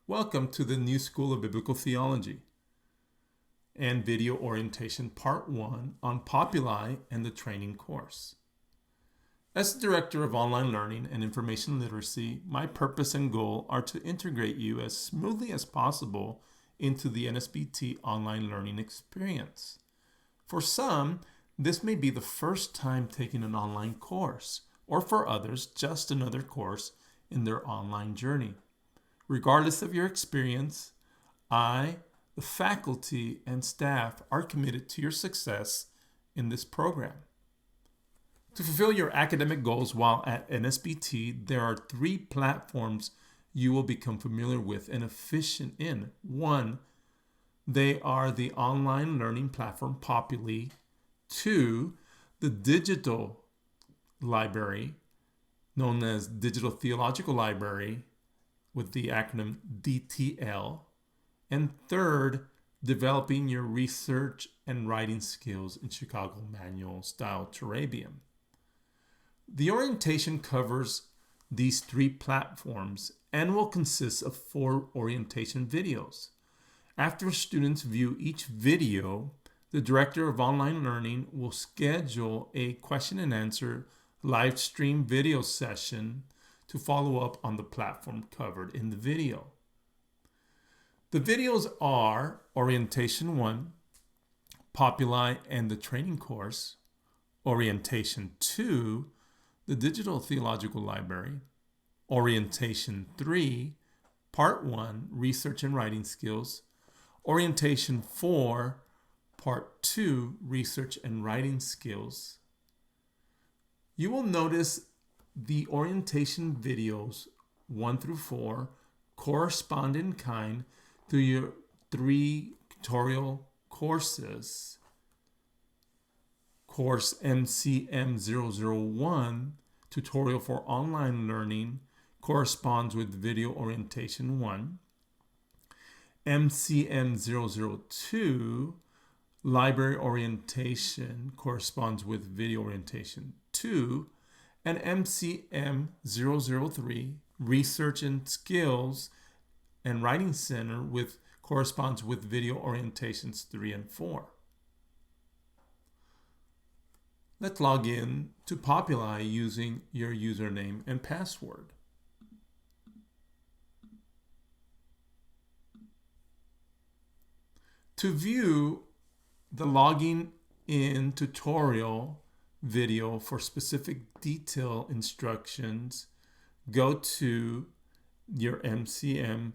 Welcome to the New School of Biblical Theology and Video Orientation Part 1 on Populi and the Training Course. As the Director of Online Learning and Information Literacy, my purpose and goal are to integrate you as smoothly as possible into the NSBT online learning experience. For some, this may be the first time taking an online course, or for others, just another course in their online journey. Regardless of your experience, I, the faculty, and staff are committed to your success in this program. To fulfill your academic goals while at NSBT, there are 3 platforms you will become familiar with and efficient in. 1, they are the online learning platform Populi. 2, the digital library, known as Digital Theological Library, with the acronym DTL. And 3rd, developing your research and writing skills in Chicago Manual Style Turabian. The orientation covers these 3 platforms and will consist of 4 orientation videos. After students view each video, the Director of Online Learning will schedule a question and answer live stream video session to follow up on the platform covered in the video. The videos are Orientation 1, Populi and the Training Course, Orientation 2, the Digital Theological Library, Orientation 3, Part 1, Research and Writing Skills, Orientation 4, Part 2, Research and Writing Skills. You will notice the orientation videos 1 through 4 correspond in kind to your 3 tutorial courses. Course MCM001, Tutorial for Online Learning, corresponds with Video Orientation 1. MCM002, Library Orientation, corresponds with Video Orientation 2. And MCM003, Research and Skills and Writing Center, corresponds with Video Orientations 3 and 4. Let's log in to Populi using your username and password. To view the logging in tutorial video for specific detail instructions, go to your MCM1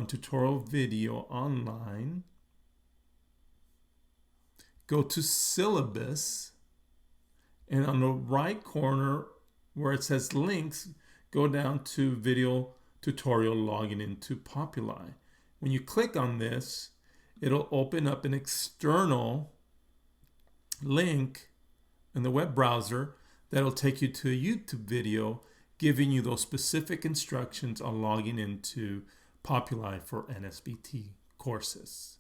tutorial video online, go to Syllabus, and on the right corner where it says links, go down to video tutorial logging into Populi. When you click on this, it'll open up an external link in the web browser that'll take you to a YouTube video giving you those specific instructions on logging into Populi for NSBT courses.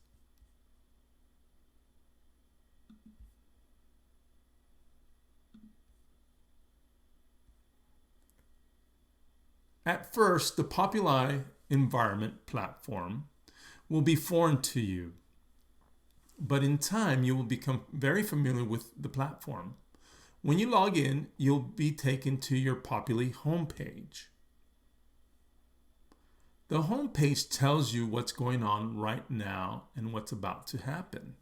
At first, the Populi environment platform will be foreign to you, but in time you will become very familiar with the platform. When you log in, you'll be taken to your Populi homepage. The homepage tells you what's going on right now and what's about to happen.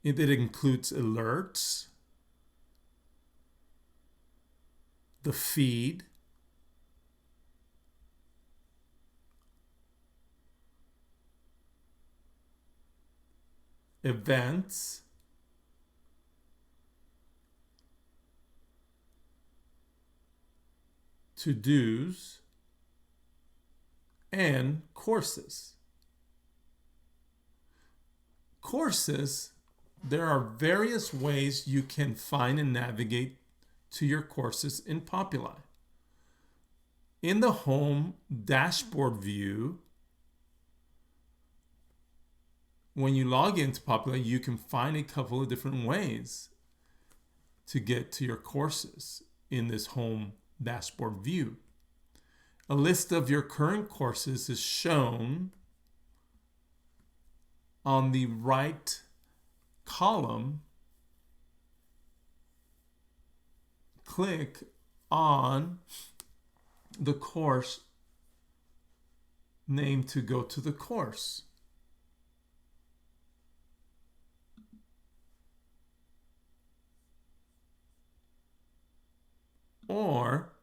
It includes alerts, the feed, events, to-dos, and courses. Courses, there are various ways you can find and navigate to your courses in Populi. In the home dashboard view, when you log into Populi, you can find a couple of different ways to get to your courses in this home dashboard view. A list of your current courses is shown on the right column. Click on the course name to go to the course. Or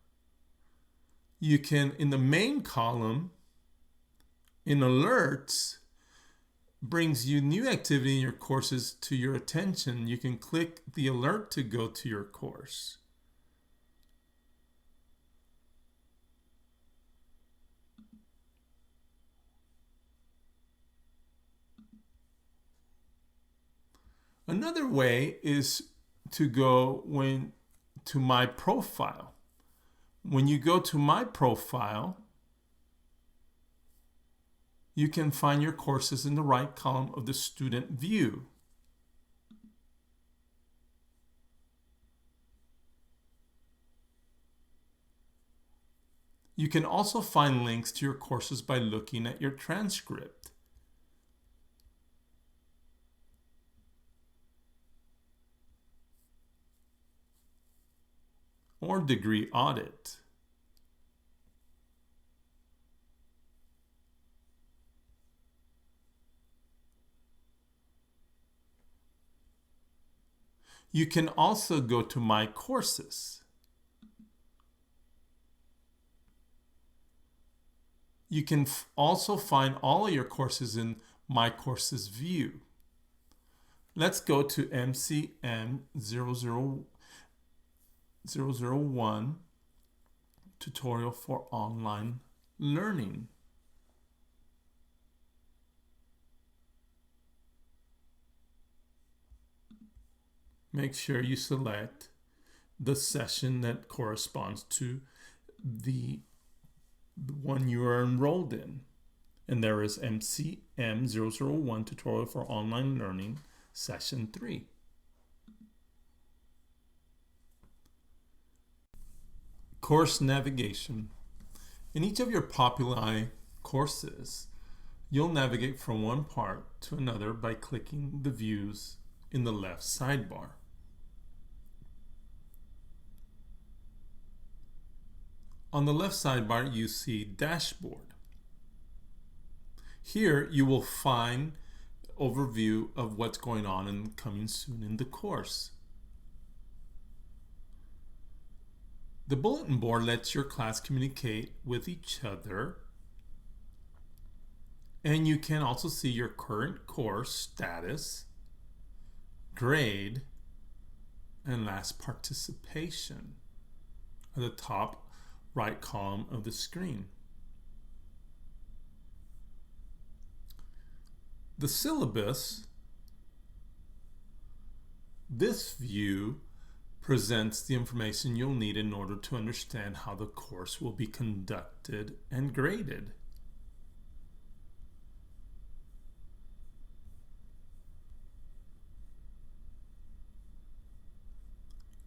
you can, in the main column, in alerts, brings you new activity in your courses to your attention. You can click the alert to go to your course. Another way is to go to my profile. When you go to my profile, you can find your courses in the right column of the student view. You can also find links to your courses by looking at your transcript. Or degree audit. You can also go to My Courses. You can also find all of your courses in My Courses view. Let's go to MCM 001 Tutorial for Online Learning. Make sure you select the session that corresponds to the one you are enrolled in. And there is MCM 001 Tutorial for Online Learning, Session 3. Course navigation. In each of your Populi courses, you'll navigate from one part to another by clicking the views in the left sidebar. On the left sidebar, you see Dashboard. Here, you will find overview of what's going on and coming soon in the course. The bulletin board lets your class communicate with each other, and you can also see your current course status, grade, and last participation at the top right column of the screen. The syllabus, this view presents the information you'll need in order to understand how the course will be conducted and graded.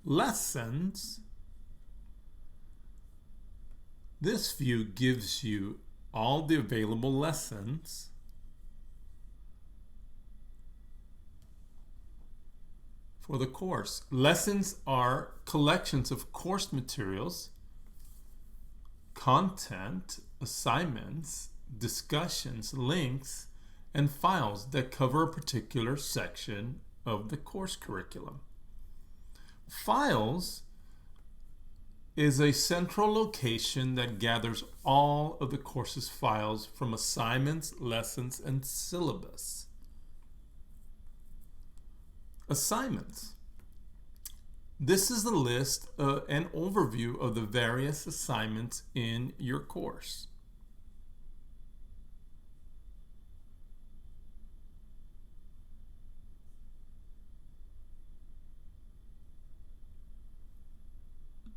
Lessons. This view gives you all the available lessons for the course. Lessons are collections of course materials, content, assignments, discussions, links, and files that cover a particular section of the course curriculum. Files is a central location that gathers all of the course's files from assignments, lessons, and syllabus. Assignments. This is a list and overview of the various assignments in your course.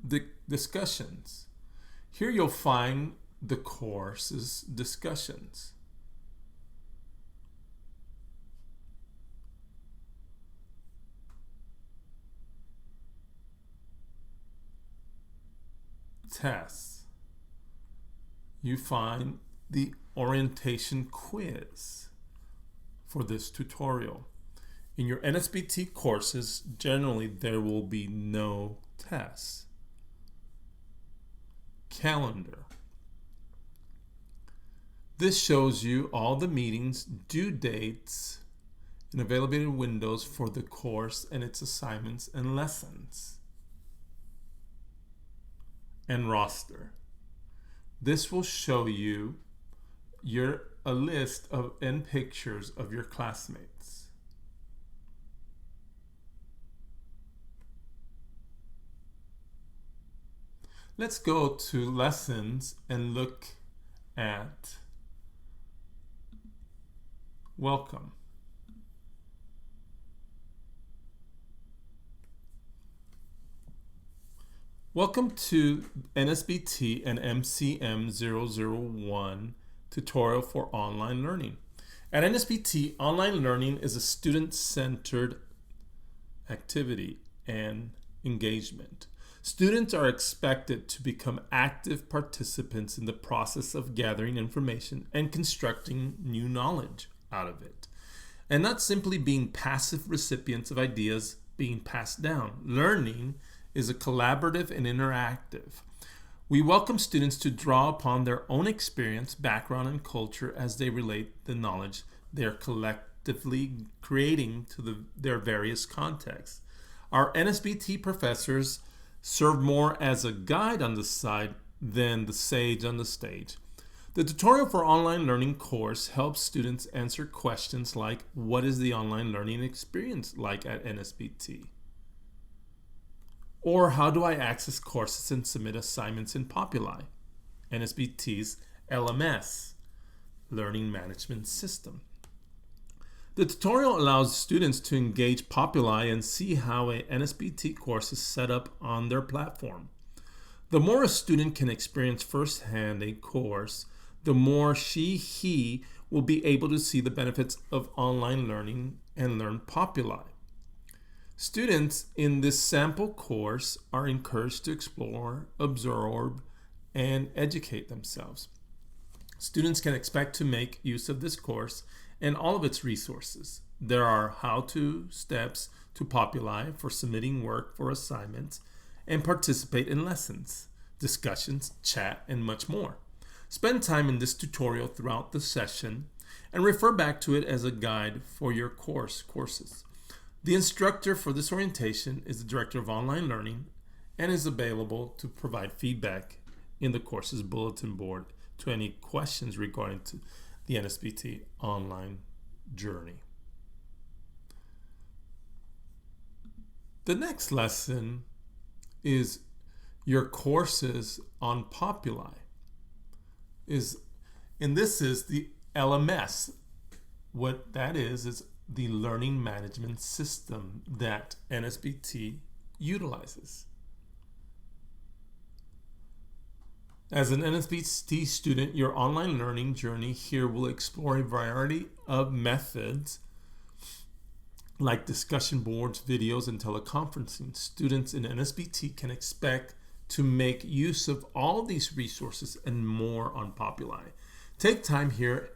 The discussions. Here you'll find the course's discussions. Tests. you find the orientation quiz for this tutorial. In your NSBT courses, generally there will be no tests. Calendar. This shows you all the meetings, due dates, and availability windows for the course and its assignments and lessons. And roster. This will show you a list of and pictures of your classmates. Let's go to lessons and look at welcome. Welcome to NSBT and MCM 001 tutorial for online learning. At NSBT, online learning is a student-centered activity and engagement. Students are expected to become active participants in the process of gathering information and constructing new knowledge out of it, and not simply being passive recipients of ideas being passed down. Learning is a collaborative and interactive. We welcome students to draw upon their own experience, background, and culture as they relate the knowledge they are collectively creating to their various contexts. Our NSBT professors serve more as a guide on the side than the sage on the stage. The tutorial for online learning course helps students answer questions like, what is the online learning experience like at NSBT? Or how do I access courses and submit assignments in Populi, NSBT's LMS, Learning Management System. The tutorial allows students to engage Populi and see how a NSBT course is set up on their platform. The more a student can experience firsthand a course, the more he will be able to see the benefits of online learning and learn Populi. Students in this sample course are encouraged to explore, absorb, and educate themselves. Students can expect to make use of this course and all of its resources. There are how-to steps to Populi for submitting work for assignments and participate in lessons, discussions, chat, and much more. Spend time in this tutorial throughout the session and refer back to it as a guide for your courses. The instructor for this orientation is the Director of Online Learning and is available to provide feedback in the course's bulletin board to any questions regarding to the NSBT online journey. The next lesson is your courses on Populi. And this is the LMS. What that is the learning management system that NSBT utilizes. As an NSBT student, your online learning journey here will explore a variety of methods like discussion boards, videos, and teleconferencing. Students in NSBT can expect to make use of all these resources and more on Populi. Take time here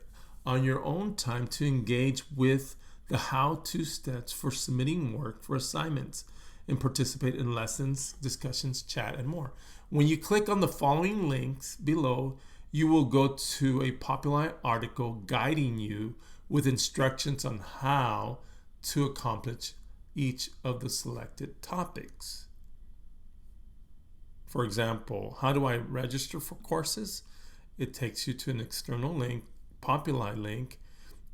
on your own time to engage with the how-to steps for submitting work for assignments and participate in lessons, discussions, chat, and more. When you click on the following links below, you will go to a Populi article guiding you with instructions on how to accomplish each of the selected topics. For example, how do I register for courses? It takes you to an external link, Populi link,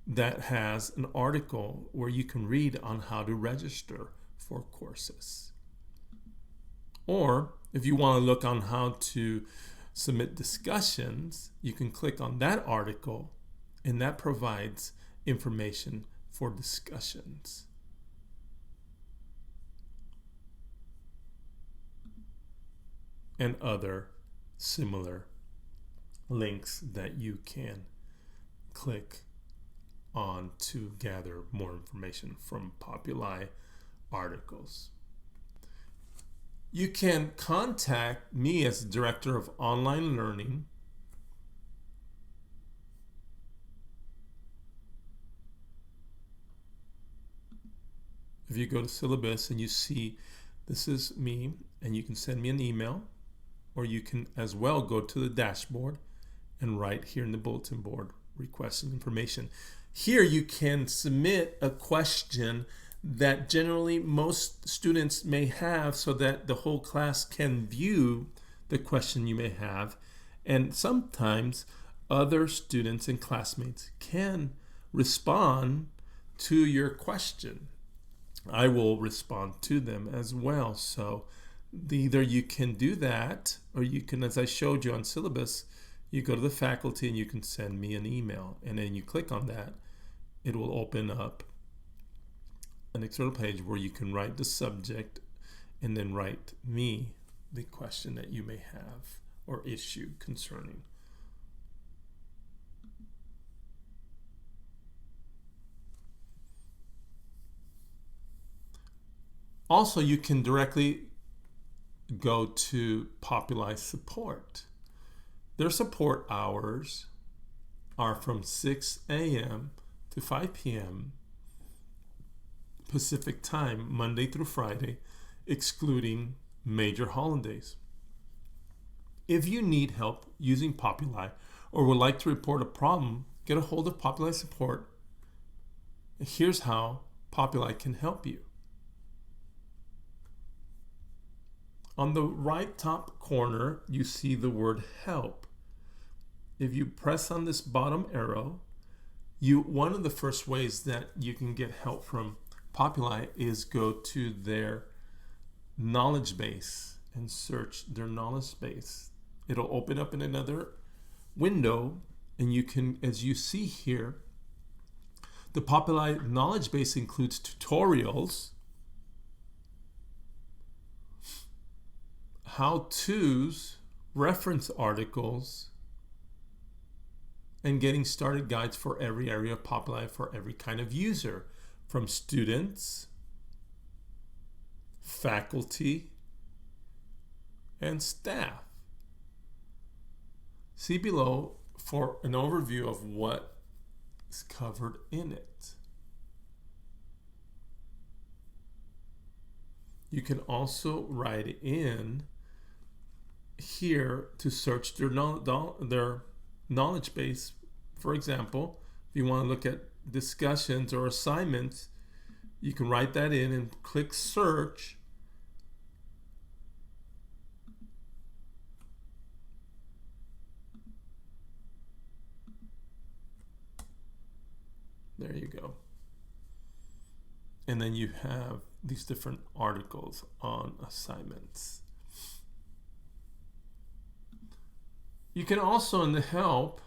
that has an article where you can read on how to register for courses. Or if you want to look on how to submit discussions, you can click on that article, and that provides information for discussions. And other similar links that you can click on to gather more information from Populi articles. You can contact me as Director of Online Learning if you go to Syllabus and you see this is me, and you can send me an email, or you can as well go to the dashboard and write here in the bulletin board requesting information. Here you can submit a question that generally most students may have so that the whole class can view the question you may have. And sometimes other students and classmates can respond to your question. I will respond to them as well. So either you can do that, or you can, as I showed you on Syllabus, you go to the faculty and you can send me an email. And then you click on that. It will open up an external page where you can write the subject and then write me the question that you may have or issue concerning. Also, you can directly go to Populi support. Their support hours are from 6 a.m. to 5 p.m. Pacific time, Monday through Friday, excluding major holidays. If you need help using Populi or would like to report a problem, get a hold of Populi support. Here's how Populi can help you. On the right top corner, you see the word help. If you press on this bottom arrow, one of the first ways that you can get help from Populi is go to their knowledge base and search their knowledge base. It'll open up in another window, and you can, as you see here, the Populi knowledge base includes tutorials, how-tos, reference articles, and getting started guides for every area of Populi for every kind of user, from students, faculty, and staff. See below for an overview of what is covered in it. You can also write in here to search their knowledge base. For example, if you want to look at discussions or assignments, you can write that in and click search. There you go. And then you have these different articles on assignments. You can also, in the help,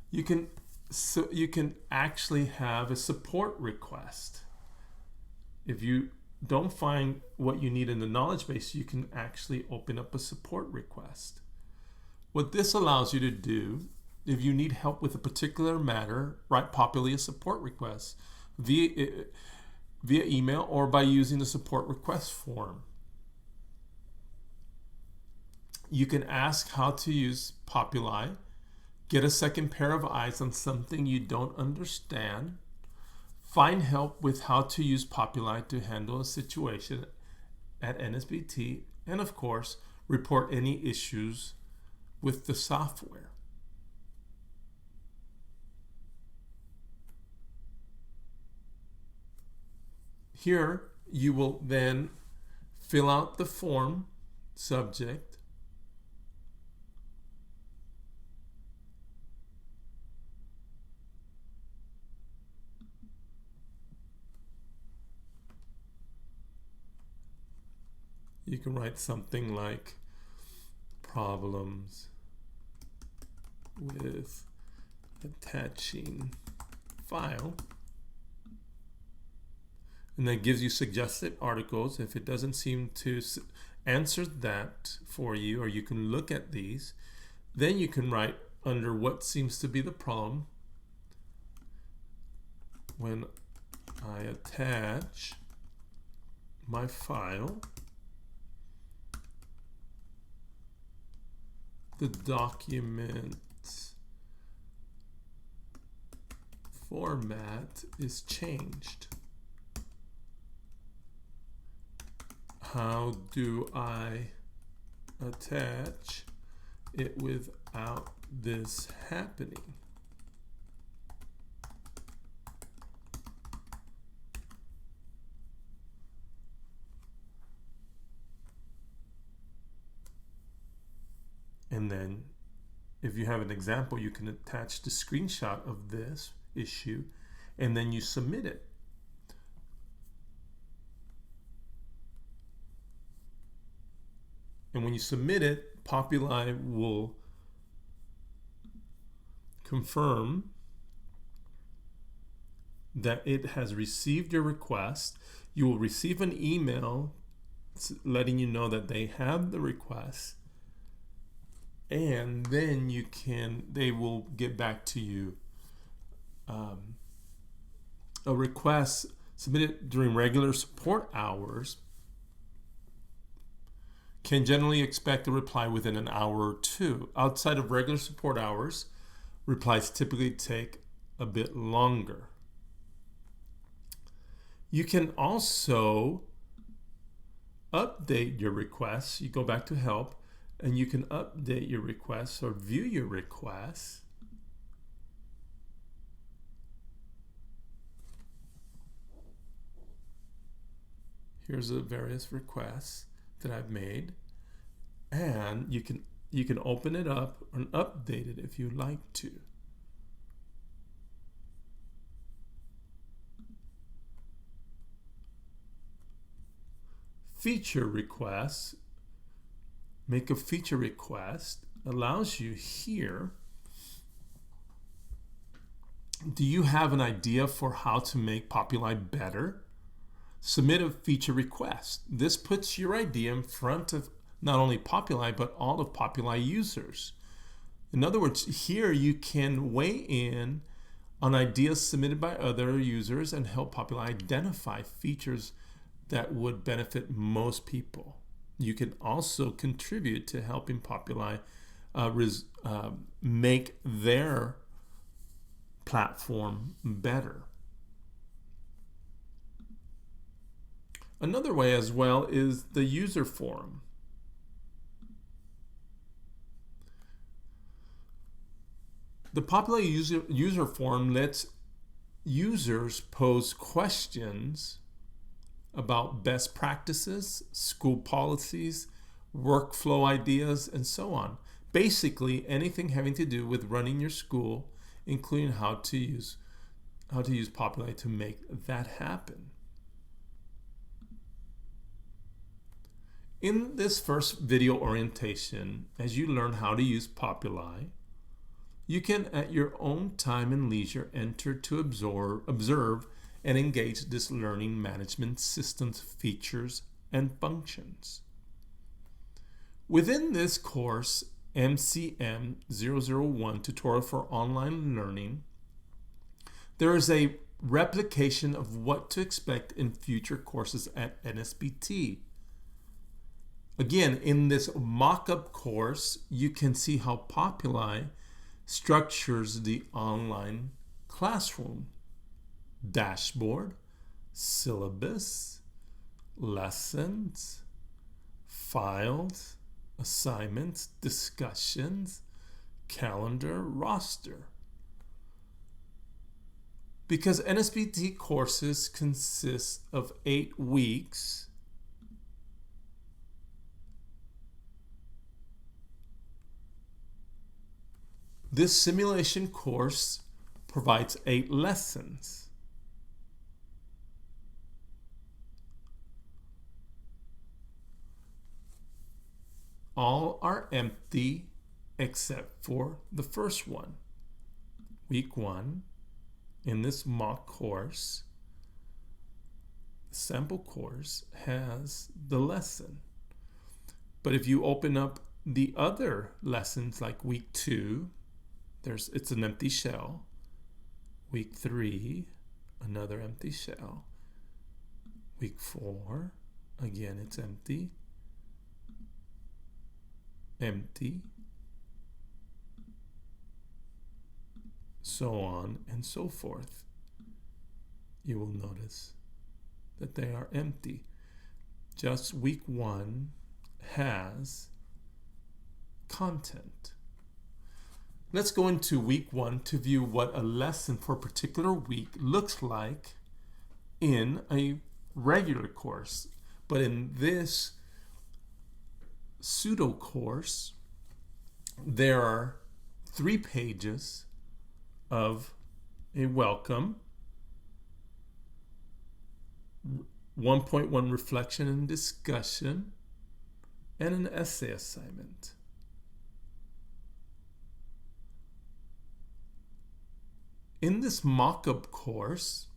you can actually have a support request. If you don't find what you need in the knowledge base, you can actually open up a support request. What this allows you to do, if you need help with a particular matter, write Populi a support request via email or by using the support request form. You can ask how to use Populi, get a second pair of eyes on something you don't understand, find help with how to use Populi to handle a situation at NSBT, and of course, report any issues with the software. Here, you will then fill out the form subject, you can write something like problems with attaching file, and that gives you suggested articles. If it doesn't seem to answer that for you, or you can look at these, then you can write under what seems to be the problem. When I attach my file, the document format is changed. How do I attach it without this happening? And then if you have an example, you can attach the screenshot of this issue and then you submit it. And when you submit it, Populi will confirm that it has received your request. You will receive an email letting you know that they have the request. And then they will get back to you. A request submitted during regular support hours can generally expect a reply within an hour or two. Outside of regular support hours, replies typically take a bit longer. You can also update your requests. You go back to help and you can update your requests or view your requests. Here's the various requests that I've made, and you can open it up and update it if you like to. Feature requests. Make a feature request allows you here. Do you have an idea for how to make Populi better? Submit a feature request. This puts your idea in front of not only Populi, but all of Populi users. In other words, here you can weigh in on ideas submitted by other users and help Populi identify features that would benefit most people. You can also contribute to helping Populi make their platform better. Another way as well is the user forum. The Populi user forum lets users pose questions about best practices, school policies, workflow ideas, and so on. Basically, anything having to do with running your school, including how to use Populi to make that happen. In this first video orientation, as you learn how to use Populi, you can at your own time and leisure enter to observe and engage this learning management system's features and functions. Within this course, MCM 001 Tutorial for Online Learning, there is a replication of what to expect in future courses at NSBT. Again, in this mock-up course, you can see how Populi structures the online classroom. Dashboard, syllabus, lessons, files, assignments, discussions, calendar, roster. Because NSBT courses consist of 8 weeks, this simulation course provides 8 lessons. All are empty except for the first one. Week 1, in this mock course, the sample course has the lesson. But if you open up the other lessons like week 2, it's an empty shell. Week 3, another empty shell. Week 4, again it's empty. Empty, so on and so forth. You will notice that they are empty. just week 1 has content. Let's go into week 1 to view what a lesson for a particular week looks like in a regular course. But in this pseudo course, there are 3 pages of a welcome, 1.1 reflection and discussion, and an essay assignment. In this mock-up course,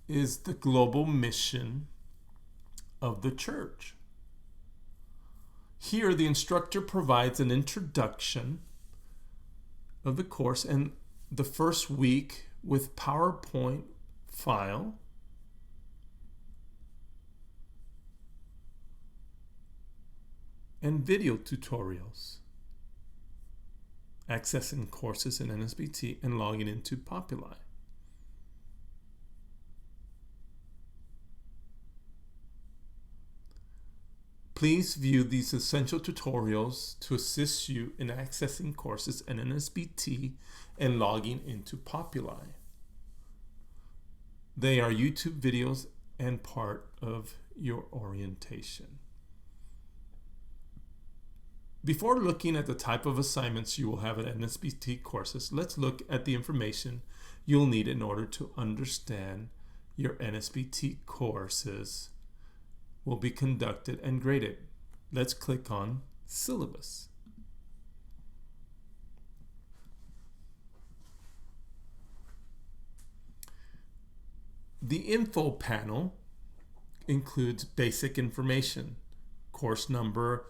is the global mission of the church. Here, the instructor provides an introduction of the course and the first week with PowerPoint file, and video tutorials, accessing courses in NSBT, and logging into Populi. Please view these essential tutorials to assist you in accessing courses in NSBT and logging into Populi. They are YouTube videos and part of your orientation. Before looking at the type of assignments you will have at NSBT courses, let's look at the information you'll need in order to understand your NSBT courses will be conducted and graded. Let's click on Syllabus. The info panel includes basic information, course number,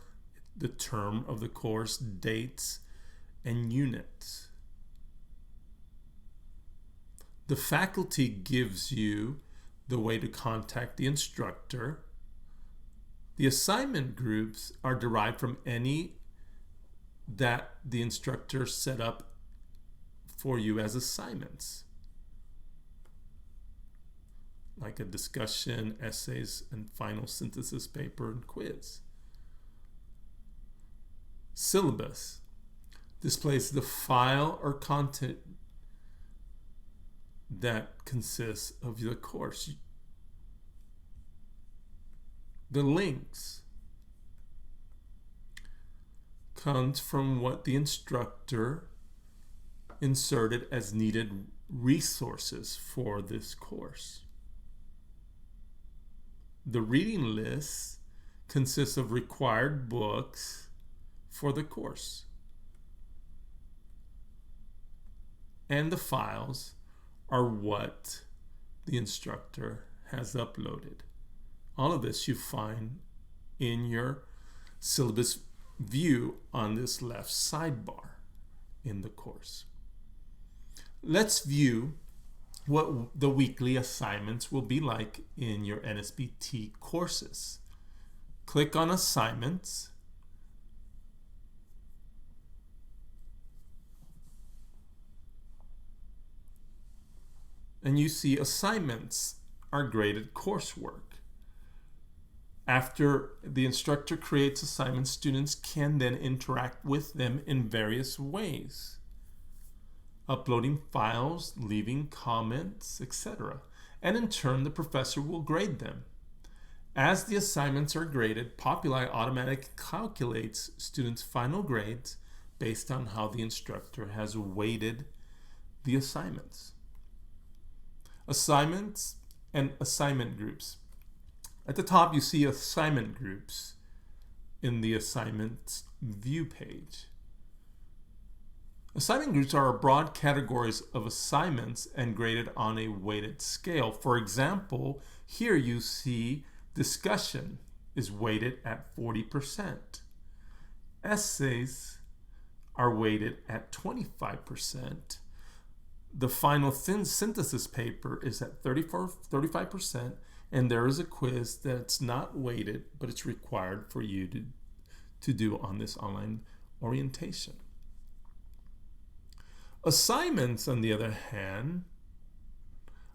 the term of the course, dates, and units. The faculty gives you the way to contact the instructor. The assignment groups are derived from any that the instructor set up for you as assignments, like a discussion, essays, and final synthesis paper and quiz. Syllabus displays the file or content that consists of the course. The links comes from what the instructor inserted as needed resources for this course. The reading list consists of required books for the course. And the files are what the instructor has uploaded. All of this you find in your syllabus view on this left sidebar in the course. Let's view what the weekly assignments will be like in your NSBT courses. Click on Assignments. And you see assignments are graded coursework. After the instructor creates assignments, students can then interact with them in various ways, uploading files, leaving comments, etc. And in turn, the professor will grade them. As the assignments are graded, Populi automatically calculates students' final grades based on how the instructor has weighted the assignments. Assignments and assignment groups. At the top, you see assignment groups in the assignments view page. Assignment groups are broad categories of assignments and graded on a weighted scale. For example, here you see discussion is weighted at 40%. Essays are weighted at 25%. The final synthesis paper is at 35%, and there is a quiz that's not weighted, but it's required for you to do on this online orientation. Assignments, on the other hand,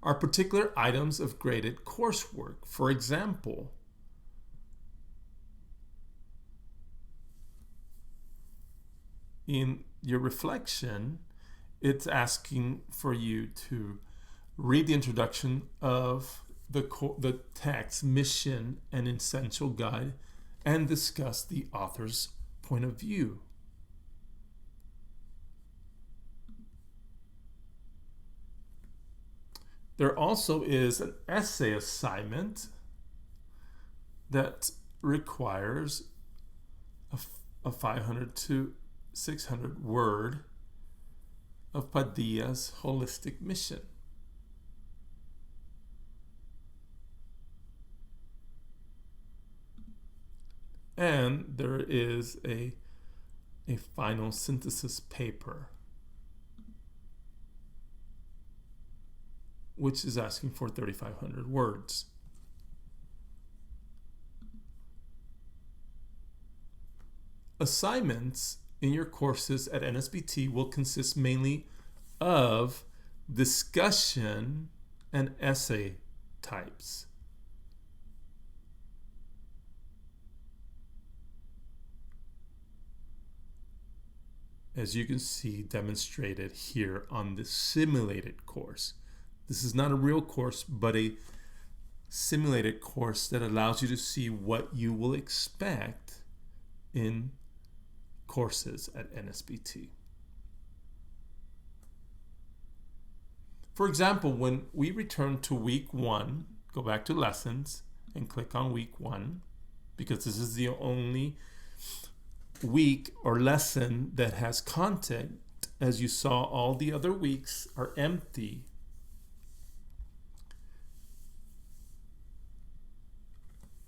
are particular items of graded coursework. For example, in your reflection, it's asking for you to read the introduction of the text, mission, and essential guide, and discuss the author's point of view. There also is an essay assignment that requires a 500 to 600 word of Padilla's holistic mission. And there is a final synthesis paper, which is asking for 3,500 words. Assignments in your courses at NSBT will consist mainly of discussion and essay types. As you can see demonstrated here on the simulated course. This is not a real course, but a simulated course that allows you to see what you will expect in courses at NSBT. For example, when we return to week 1, go back to lessons and click on week 1, because this is the only week or lesson that has content. As you saw, all the other weeks are empty.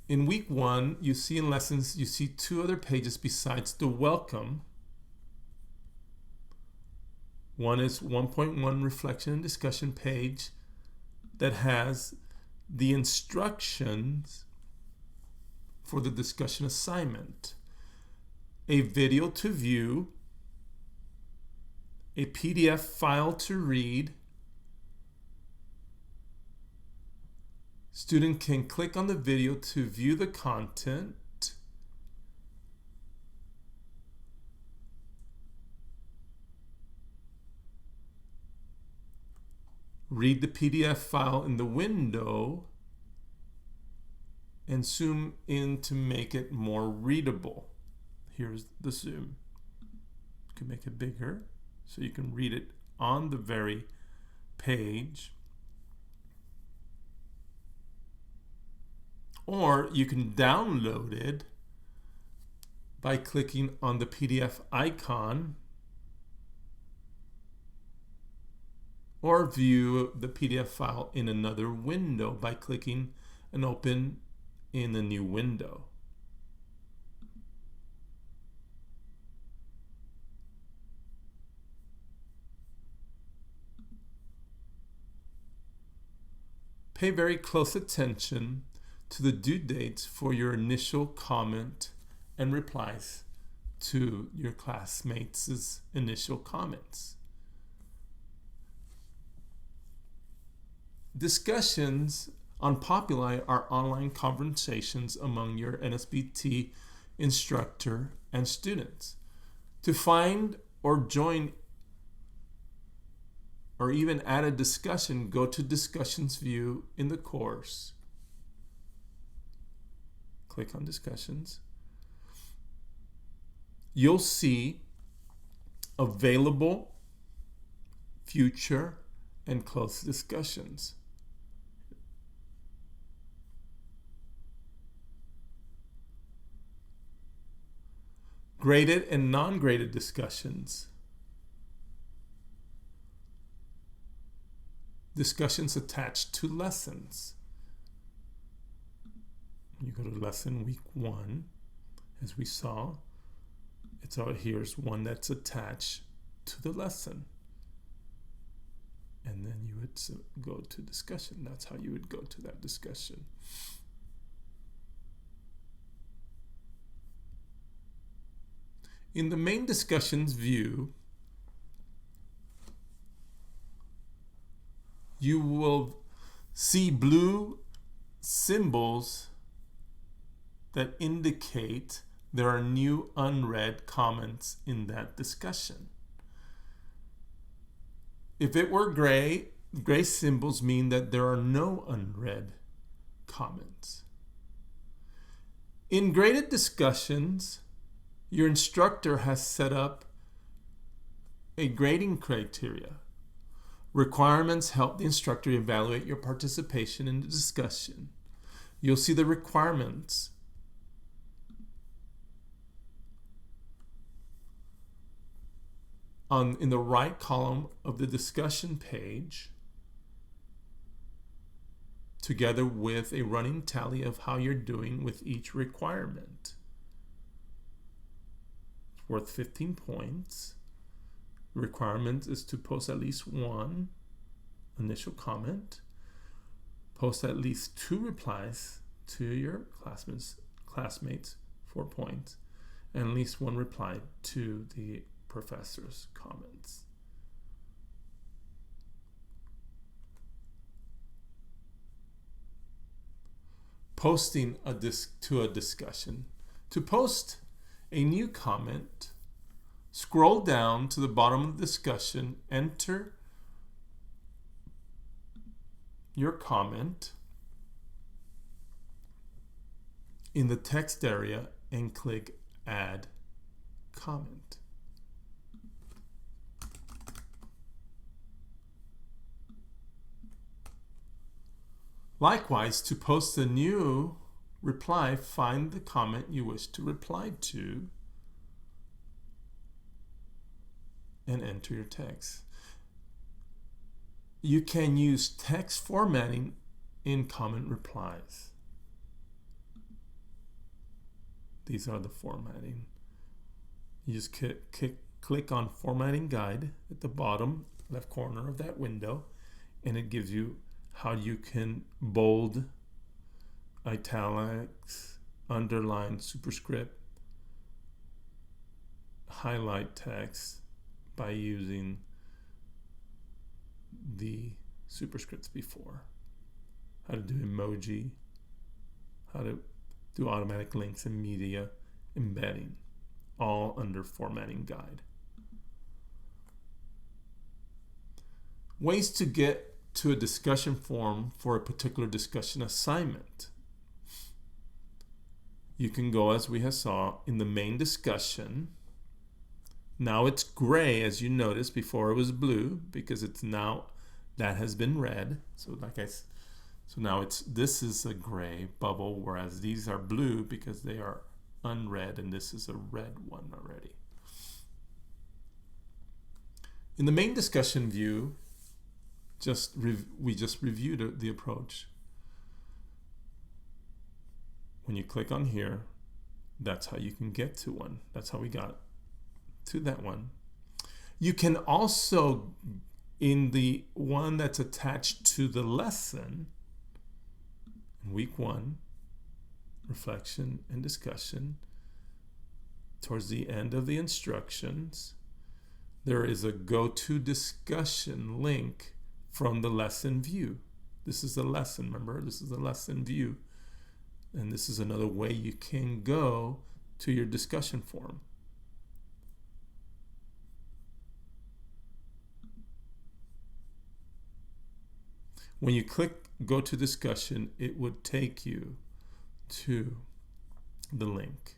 In week 1, you see in lessons, you see 2 other pages besides the welcome. One is 1.1 reflection and discussion page that has the instructions for the discussion assignment, a video to view, a PDF file to read. Student can click on the video to view the content. Read the PDF file in the window and zoom in to make it more readable. Here's the zoom. You can make it bigger so you can read it on the very page. Or you can download it by clicking on the PDF icon, or view the PDF file in another window by clicking and open in a new window. Pay very close attention to the due dates for your initial comment and replies to your classmates' initial comments. Discussions on Populi are online conversations among your NSBT instructor and students. To find or join or even add a discussion, go to Discussions view in the course. Click on Discussions. You'll see available, future, and close discussions. Graded and non-graded discussions. Discussions attached to lessons. You go to lesson week 1, as we saw. It's out here's one that's attached to the lesson. And then you would go to discussion. That's how you would go to that discussion. In the main discussions view, you will see blue symbols that indicate there are new unread comments in that discussion. If it were gray, gray symbols mean that there are no unread comments. In graded discussions, your instructor has set up a grading criteria. Requirements help the instructor evaluate your participation in the discussion. You'll see the requirements in the right column of the discussion page, together with a running tally of how you're doing with each requirement. It's worth 15 points. The requirement is to post at least one initial comment, post at least 2 replies to your classmates 4 points, and at least 1 reply to the professor's comments. Posting to a discussion. To post a new comment, scroll down to the bottom of the discussion, enter your comment in the text area and click Add Comment. Likewise, to post a new reply, find the comment you wish to reply to and enter your text. You can use text formatting in comment replies. These are the formatting. You just click on Formatting Guide at the bottom left corner of that window, and it gives you how you can bold, italics, underline, superscript, highlight text by using the superscripts before. How to do emoji, how to do automatic links and media embedding, all under Formatting Guide. Ways to get to a discussion forum for a particular discussion assignment. You can go, as we have saw, in the main discussion. Now it's gray, as you noticed. Before it was blue, because it's now that has been red. So now this is a gray bubble, whereas these are blue because they are unread, and this is a red one already. In the main discussion view, we just reviewed the approach. When you click on here, that's how you can get to one. That's how we got to that one. You can also, in the one that's attached to the lesson, in week 1, reflection and discussion, towards the end of the instructions, there is a go to discussion link from the lesson view. This is the lesson, remember? This is the lesson view. And this is another way you can go to your discussion forum. When you click Go to Discussion, it would take you to the link.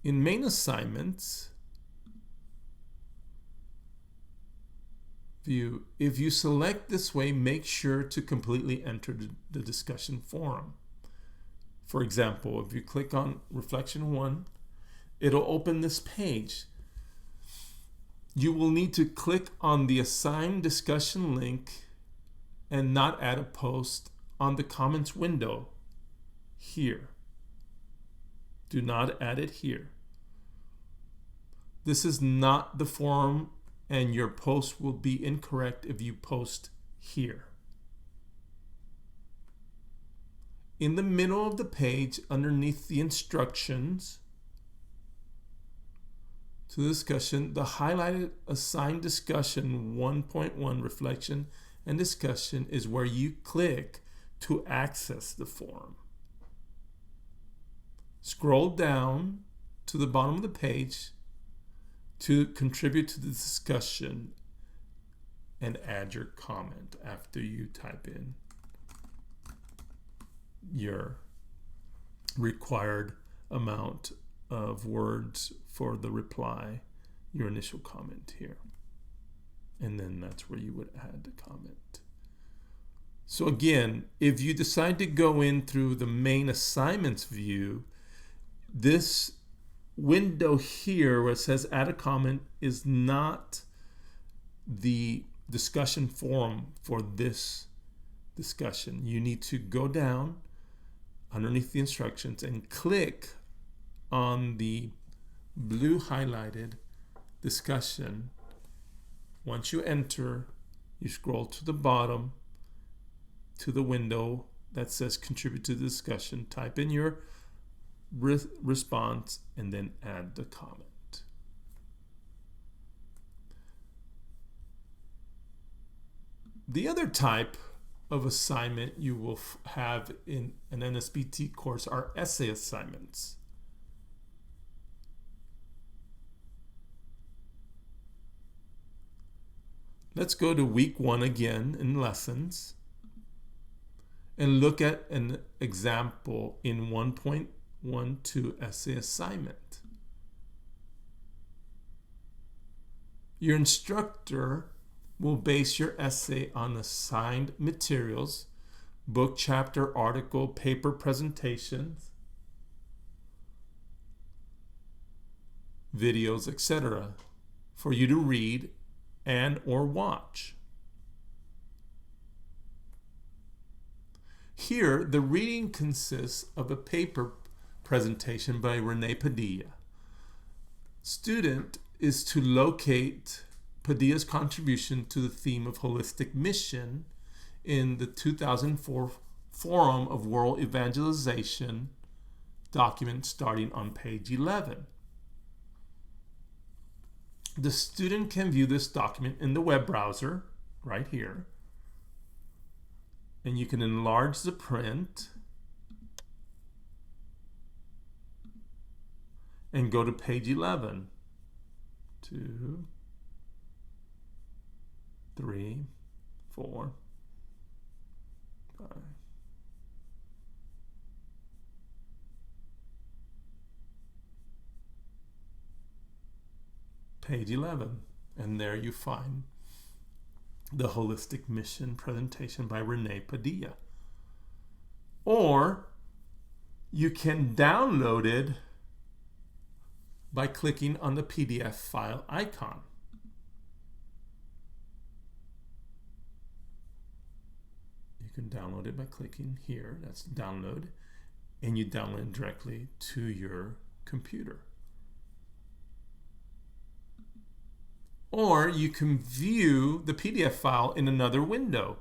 In main assignments view, if you select this way, make sure to completely enter the discussion forum. For example, if you click on Reflection 1, it'll open this page. You will need to click on the assigned discussion link and not add a post on the comments window here. Do not add it here. This is not the forum, and your post will be incorrect if you post here. In the middle of the page, underneath the instructions, to the discussion. The highlighted assigned discussion 1.1 reflection and discussion is where you click to access the forum. Scroll down to the bottom of the page to contribute to the discussion and add your comment after you type in your required amount of words for the reply, your initial comment here. And then that's where you would add the comment. So again, if you decide to go in through the main assignments view, this window here where it says add a comment is not the discussion forum for this discussion. You need to go down underneath the instructions and click on the blue highlighted discussion. Once you enter, you scroll to the bottom to the window that says contribute to the discussion, type in your response, and then add the comment. The other type of assignment you will have in an NSBT course are essay assignments. Let's go to week 1 again in lessons and look at an example in 1.12 essay assignment. Your instructor will base your essay on assigned materials, book, chapter, article, paper presentations, videos, etc., for you to read and or watch. Here, the reading consists of a paper presentation by Renee Padilla. Student is to locate Padilla's contribution to the theme of holistic mission in the 2004 Forum of World Evangelization document starting on page 11. The student can view this document in the web browser right here, and you can enlarge the print and go to page 11. 2, 3, 4, 5. Page 11, and there you find the holistic mission presentation by Renee Padilla. Or you can download it by clicking on the PDF file icon. You can download it by clicking here, that's download, and you download it directly to your computer. Or you can view the PDF file in another window.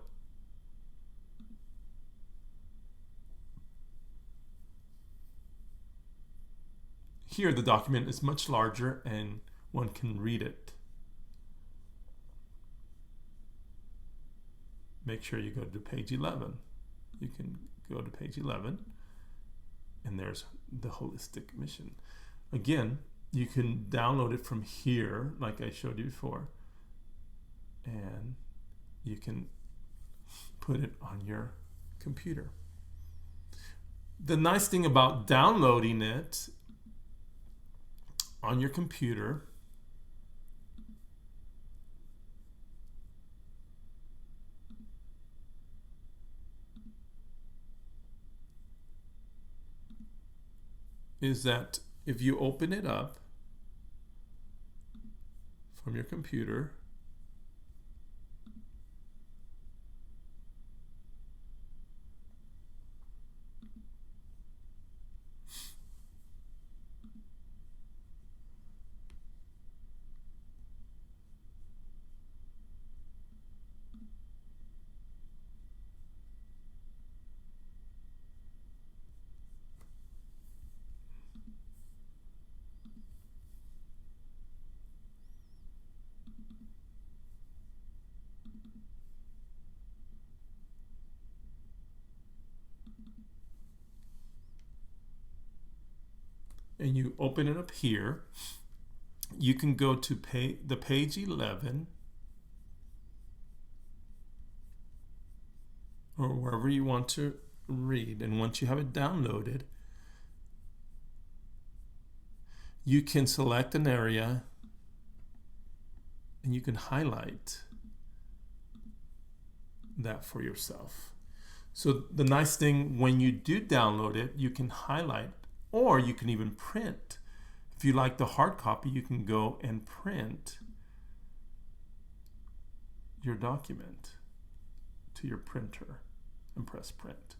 Here the document is much larger and one can read it. Make sure you go to page 11. You can go to page 11 and there's the holistic mission. Again, you can download it from here, like I showed you before, and you can put it on your computer. The nice thing about downloading it on your computer is that if you open it up from your computer, and you open it up here, you can go to the page 11 or wherever you want to read. And once you have it downloaded, you can select an area and you can highlight that for yourself. So the nice thing, when you do download it, you can highlight, or you can even print. If you like the hard copy, you can go and print your document to your printer and press print.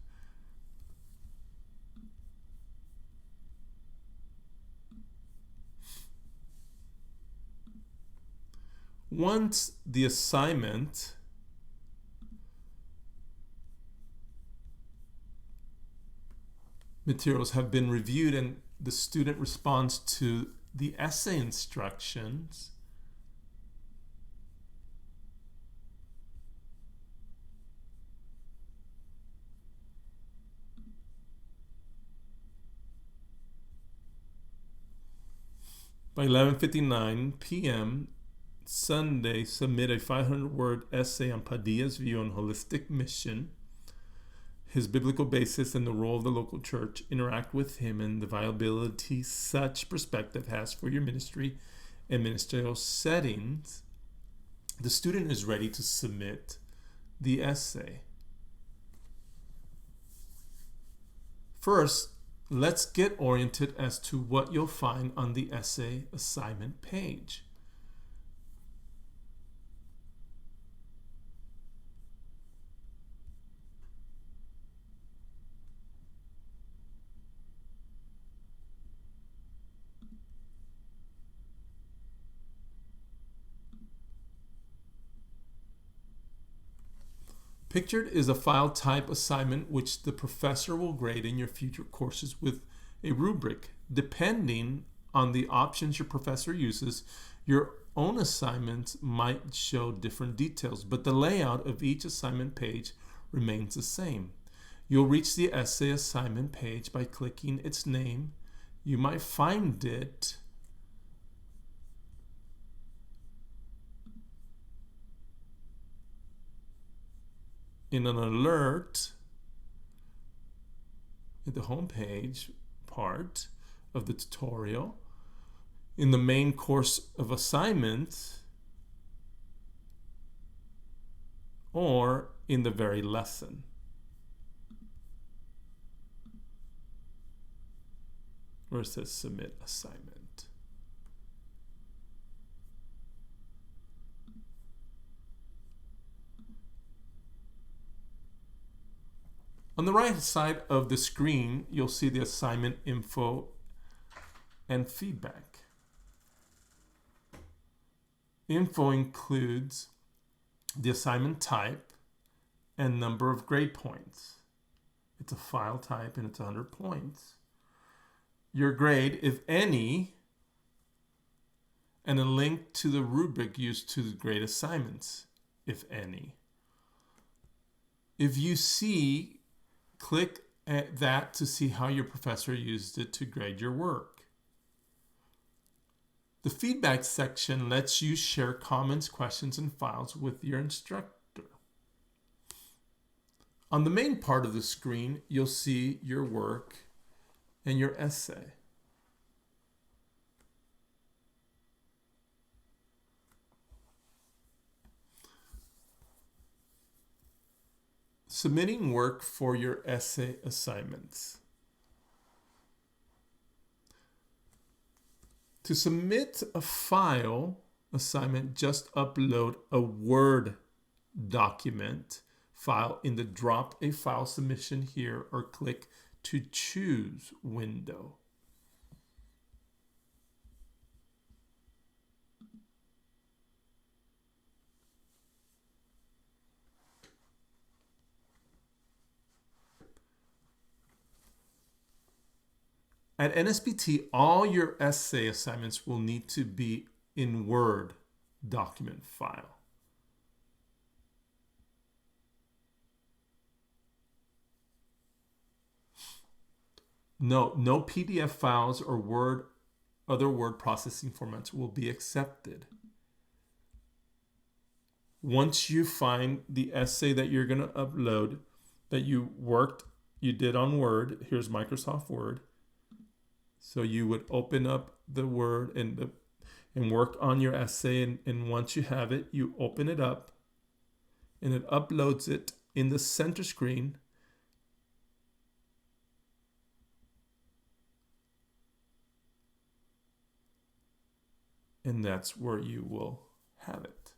Once the assignment materials have been reviewed and the student responds to the essay instructions, by 11:59 p.m. Sunday, submit a 500-word essay on Padilla's view on holistic mission, his biblical basis, and the role of the local church. Interact with him and the viability such perspective has for your ministry and ministerial settings. The student is ready to submit the essay. First, let's get oriented as to what you'll find on the essay assignment page. Pictured is a file type assignment which the professor will grade in your future courses with a rubric. Depending on the options your professor uses, your own assignments might show different details, but the layout of each assignment page remains the same. You'll reach the essay assignment page by clicking its name. You might find it in an alert at the home page part of the tutorial, in the main course of assignments, or in the very lesson. Where it says submit assignment. On the right side of the screen, you'll see the assignment info and feedback. Info includes the assignment type and number of grade points. It's a file type and it's 100 points. Your grade, if any, and a link to the rubric used to grade assignments, if any. If you see, click at that to see how your professor used it to grade your work. The feedback section lets you share comments, questions, and files with your instructor. On the main part of the screen, you'll see your work and your essay. Submitting work for your essay assignments. To submit a file assignment, just upload a Word document file in the Drop a File Submission here, or click to Choose window. At NSBT, all your essay assignments will need to be in Word document file. No PDF files or other word processing formats will be accepted. Once you find the essay that you're going to upload that you did on Word, here's Microsoft Word. So you would open up the Word and work on your essay. And once you have it, you open it up and it uploads it in the center screen. And that's where you will have it.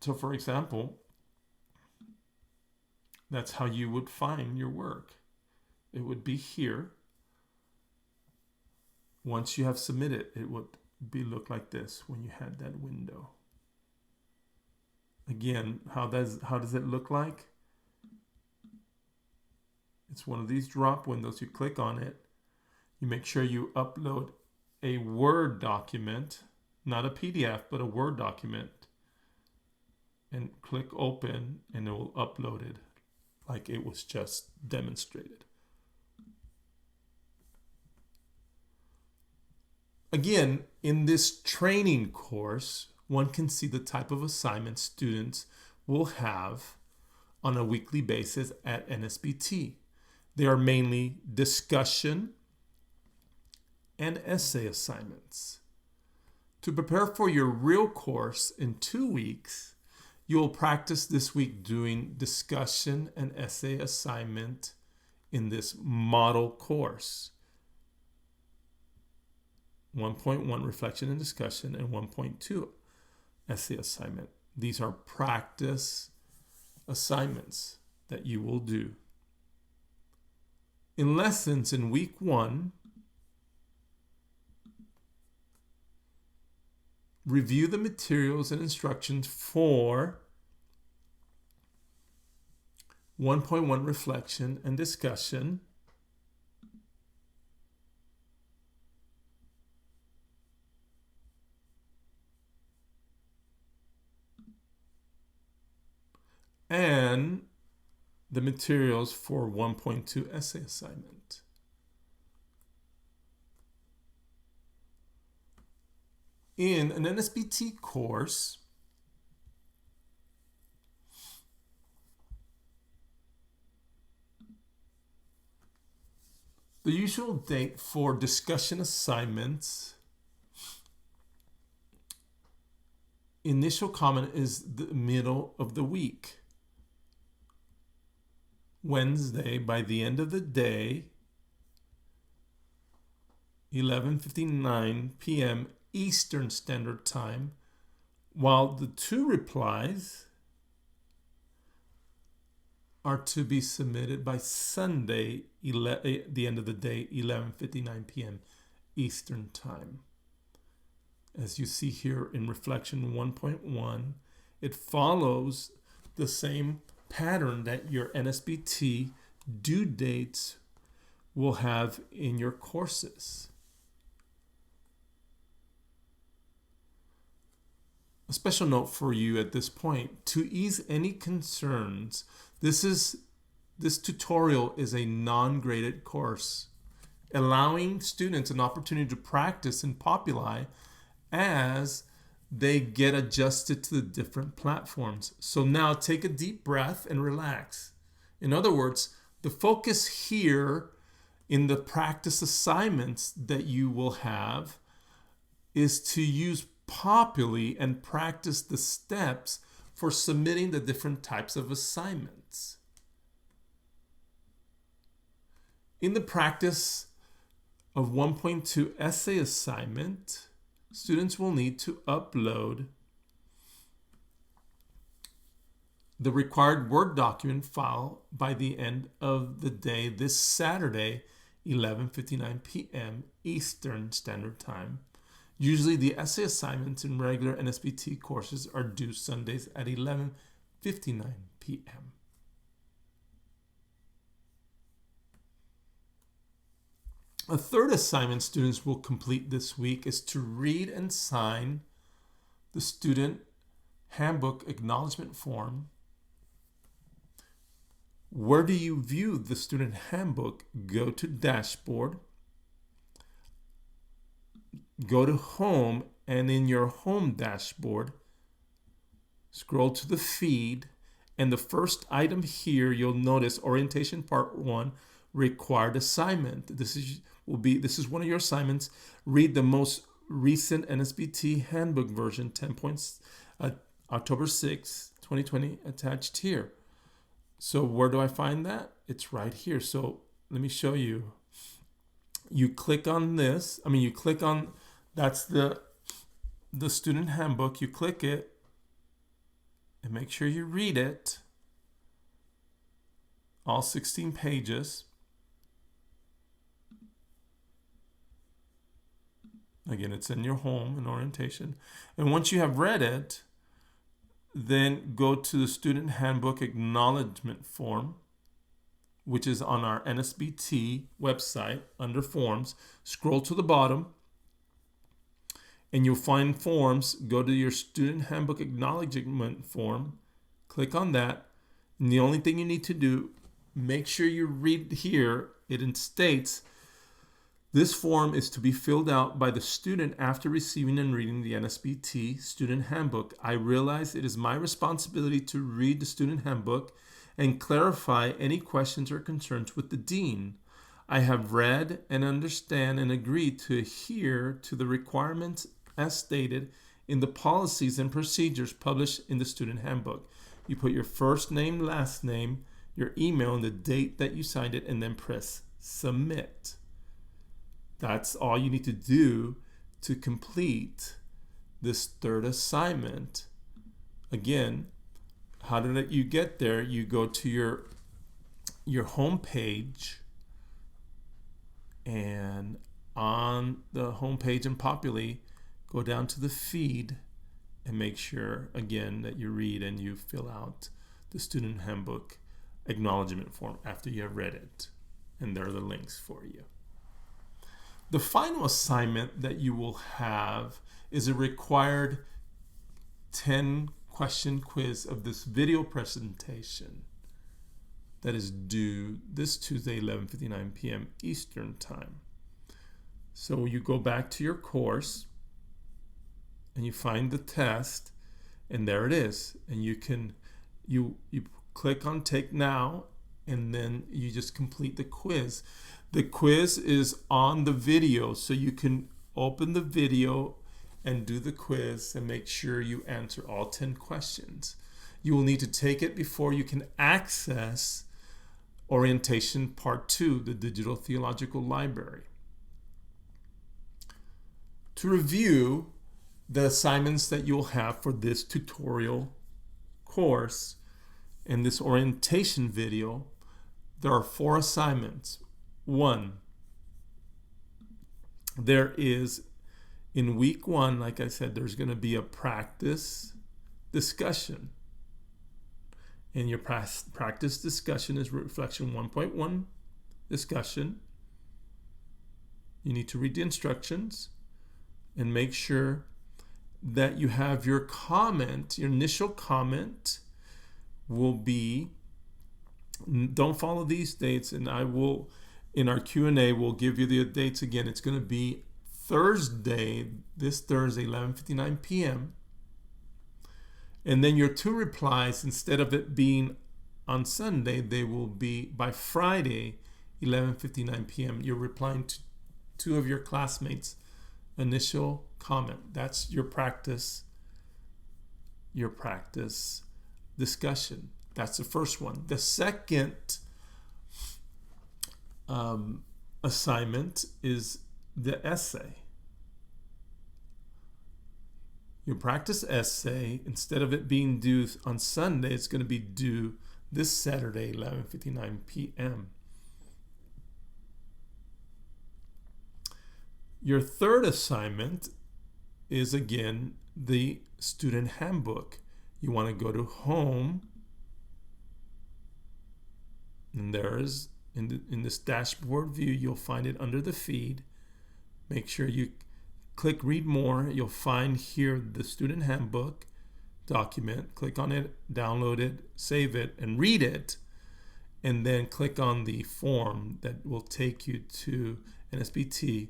So for example, that's how you would find your work. It would be here. Once you have submitted, it would look like this when you had that window. Again, how does it look like? It's one of these drop windows. You click on it. You make sure you upload a Word document, not a PDF, but a Word document. And click open and it will upload it like it was just demonstrated. Again, in this training course, one can see the type of assignments students will have on a weekly basis at NSBT. They are mainly discussion and essay assignments. To prepare for your real course in 2 weeks, you will practice this week doing discussion and essay assignment in this model course. 1.1 reflection and discussion and 1.2 essay assignment. These are practice assignments that you will do. In lessons in week 1, review the materials and instructions for 1.1 reflection and discussion. And the materials for 1.2 essay assignment. In an NSBT course, the usual date for discussion assignments, initial comment is the middle of the week. Wednesday, by the end of the day, 11:59 p.m. Eastern Standard Time, while the 2 replies are to be submitted by Sunday, the end of the day, 11:59 p.m. Eastern Time. As you see here in Reflection 1.1, it follows the same pattern that your NSBT due dates will have in your courses. A special note for you at this point, to ease any concerns, this tutorial is a non-graded course, allowing students an opportunity to practice in Populi as they get adjusted to the different platforms. So now take a deep breath and relax. In other words, the focus here in the practice assignments that you will have is to use Populi and practice the steps for submitting the different types of assignments. In the practice of 1.2 essay assignment, students will need to upload the required Word document file by the end of the day this Saturday, 11:59 p.m. Eastern Standard Time. Usually the essay assignments in regular NSBT courses are due Sundays at 11:59 p.m. A third assignment students will complete this week is to read and sign the student handbook acknowledgement form Where do you view the student handbook? Go to dashboard, go to home, and in your home dashboard, scroll to the feed, and the first item here, you'll notice orientation part 1, required assignment. This is one of your assignments. Read the most recent NSBT handbook version 10 points, October 6, 2020, attached here. So where do I find that? It's right here. So let me show you. You click on this. That's the student handbook. You click it and make sure you read it. All 16 pages. Again, it's in your home in orientation. And once you have read it, then go to the student handbook acknowledgement form, which is on our NSBT website under forms. Scroll to the bottom and you'll find forms. Go to your student handbook acknowledgement form, click on that. And the only thing you need to do, make sure you read here. It states, this form is to be filled out by the student after receiving and reading the NSBT student handbook. I realize it is my responsibility to read the student handbook and clarify any questions or concerns with the dean. I have read and understand and agree to adhere to the requirements as stated in the policies and procedures published in the student handbook. You put your first name, last name, your email, and the date that you signed it, and then press submit. That's all you need to do to complete this third assignment. Again, how did you get there? You go to your home page, and on the home page in Populi, go down to the feed and make sure, again, that you read and you fill out the student handbook acknowledgement form after you have read it. And there are the links for you. The final assignment that you will have is a required 10-question quiz of this video presentation that is due this Tuesday, 11:59 p.m. Eastern Time. So you go back to your course and you find the test, and there it is. And you click on Take Now, and then you just complete the quiz. The quiz is on the video, so you can open the video and do the quiz and make sure you answer all 10 questions. You will need to take it before you can access Orientation Part 2, the Digital Theological Library. To review the assignments that you'll have for this tutorial course and this orientation video, there are 4 assignments. 1, there is, in week 1, like I said, there's going to be a practice discussion. And your practice discussion is reflection 1.1 discussion. You need to read the instructions and make sure that you have your comment, your initial comment will be, don't follow these dates, and I will, in our Q&A, we'll give you the dates again. It's going to be Thursday, this Thursday, 11:59 p.m. And then your 2 replies, instead of it being on Sunday, they will be by Friday, 11:59 p.m. You're replying to 2 of your classmates' initial comment. That's your practice discussion. That's the first one. The second assignment is the essay. Your practice essay, instead of it being due on Sunday, it's going to be due this Saturday, 11:59 p.m. Your third assignment is, again, the student handbook. You want to go to home, and there is, in this dashboard view, you'll find it under the feed. Make sure you click read more. You'll find here the student handbook document. Click on it, download it, save it, and read it. and then click on the form that will take you to NSBT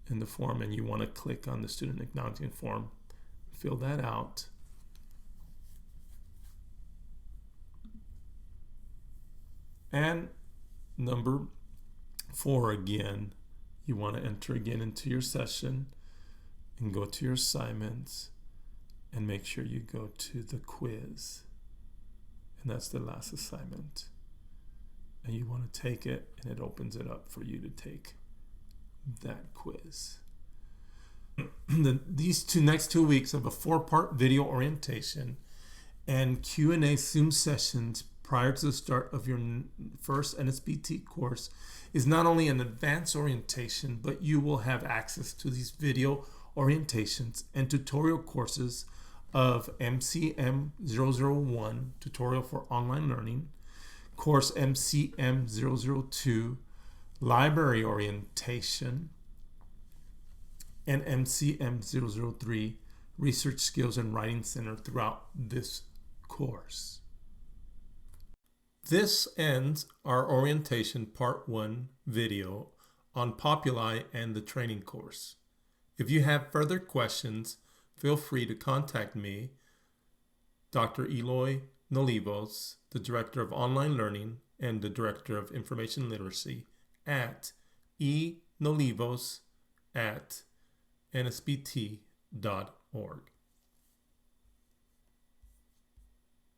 in the form, and you want to click on the student acknowledgement form. Fill that out. And number 4 again, you want to enter again into your session and go to your assignments and make sure you go to the quiz. And that's the last assignment. And you want to take it, and it opens it up for you to take that quiz. These next 2 weeks of a 4-part video orientation and Q&A Zoom sessions prior to the start of your first NSBT course is not only an advanced orientation, but you will have access to these video orientations and tutorial courses of MCM 001, Tutorial for Online Learning, course MCM 002, Library Orientation, and MCM 003, Research Skills and Writing Center throughout this course. This ends our orientation part 1 video on Populi and the training course. If you have further questions, feel free to contact me, Dr. Eloy Nolivos, the Director of Online Learning and the Director of Information Literacy, at enolivos@nsbt.org.